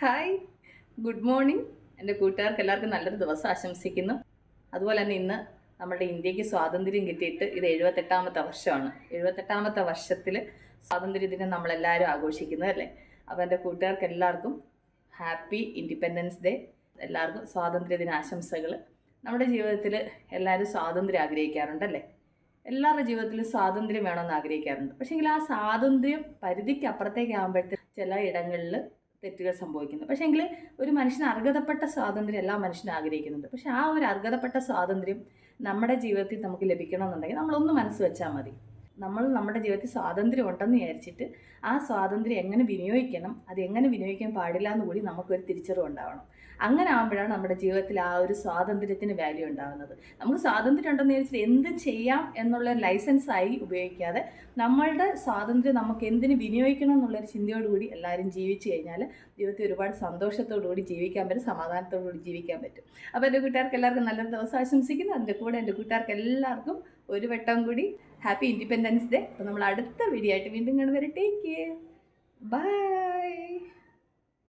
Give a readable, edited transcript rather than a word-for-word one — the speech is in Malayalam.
Hi, good morning. എൻ്റെ കൂട്ടുകാർക്ക് എല്ലാവർക്കും നല്ലൊരു ദിവസം ആശംസിക്കുന്നു. അതുപോലെ തന്നെ ഇന്ന് നമ്മുടെ ഇന്ത്യക്ക് സ്വാതന്ത്ര്യം കിട്ടിയിട്ട് ഇത് 78ാമത്തെ വർഷമാണ്. 78ാമത്തെ വർഷത്തിൽ സ്വാതന്ത്ര്യദിനം നമ്മളെല്ലാവരും ആഘോഷിക്കുന്നത് അല്ലേ. അപ്പോൾ എൻ്റെ കൂട്ടുകാർക്ക് എല്ലാവർക്കും ഹാപ്പി ഇൻഡിപെൻഡൻസ് ഡേ. എല്ലാവർക്കും സ്വാതന്ത്ര്യദിന ആശംസകൾ. നമ്മുടെ ജീവിതത്തിൽ എല്ലാവരും സ്വാതന്ത്ര്യം ആഗ്രഹിക്കാറുണ്ടല്ലേ. എല്ലാവരുടെ ജീവിതത്തിലും സ്വാതന്ത്ര്യം വേണമെന്ന് ആഗ്രഹിക്കാറുണ്ട്. പക്ഷേങ്കിൽ ആ സ്വാതന്ത്ര്യം പരിധിക്ക് അപ്പുറത്തേക്കാകുമ്പോഴത്തേക്ക് ചില ഇടങ്ങളിൽ തെറ്റുകൾ സംഭവിക്കുന്നു. പക്ഷേങ്കിൽ ഒരു മനുഷ്യന് അർഹതപ്പെട്ട സ്വാതന്ത്ര്യം എല്ലാ മനുഷ്യനും ആഗ്രഹിക്കുന്നുണ്ട്. പക്ഷെ ആ ഒരു അർഹതപ്പെട്ട സ്വാതന്ത്ര്യം നമ്മുടെ ജീവിതത്തിൽ നമുക്ക് ലഭിക്കണമെന്നുണ്ടെങ്കിൽ നമ്മളൊന്ന് മനസ്സ് വെച്ചാൽ മതി. നമ്മൾ നമ്മുടെ ജീവിതത്തിൽ സ്വാതന്ത്ര്യം ഉണ്ടെന്ന് വിചാരിച്ചിട്ട് ആ സ്വാതന്ത്ര്യം എങ്ങനെ വിനിയോഗിക്കണം, അത് എങ്ങനെ വിനിയോഗിക്കാൻ പാടില്ല എന്ന് കൂടി നമുക്കൊരു തിരിച്ചറിവ് ഉണ്ടാവണം. അങ്ങനെ ആകുമ്പോഴാണ് നമ്മുടെ ജീവിതത്തിൽ ആ ഒരു സ്വാതന്ത്ര്യത്തിന് വാല്യൂ ഉണ്ടാകുന്നത്. നമുക്ക് സ്വാതന്ത്ര്യം ഉണ്ടെന്ന് വിചാരിച്ചിട്ട് എന്തും ചെയ്യാം എന്നുള്ള ലൈസൻസായി ഉപയോഗിക്കാതെ നമ്മളുടെ സ്വാതന്ത്ര്യം നമുക്ക് എന്തിന് വിനിയോഗിക്കണം എന്നുള്ളൊരു ചിന്തയോടുകൂടി എല്ലാവരും ജീവിച്ചു കഴിഞ്ഞാൽ ജീവിതത്തിൽ ഒരുപാട് സന്തോഷത്തോടുകൂടി ജീവിക്കാൻ പറ്റും, സമാധാനത്തോടുകൂടി ജീവിക്കാൻ പറ്റും. അപ്പോൾ എൻ്റെ കൂട്ടുകാർക്ക് എല്ലാവർക്കും നല്ലൊരു ദിവസം ആശംസിക്കുന്നു. അതിൻ്റെ കൂടെ എൻ്റെ കൂട്ടുകാർക്ക് എല്ലാവർക്കും ഒരു വട്ടം കൂടി ഹാപ്പി ഇൻഡിപെൻഡൻസ് ഡേ. അപ്പോൾ നമ്മൾ അടുത്ത വീഡിയോ ആയിട്ട് വീണ്ടും കാണുവരെ. Take care, by.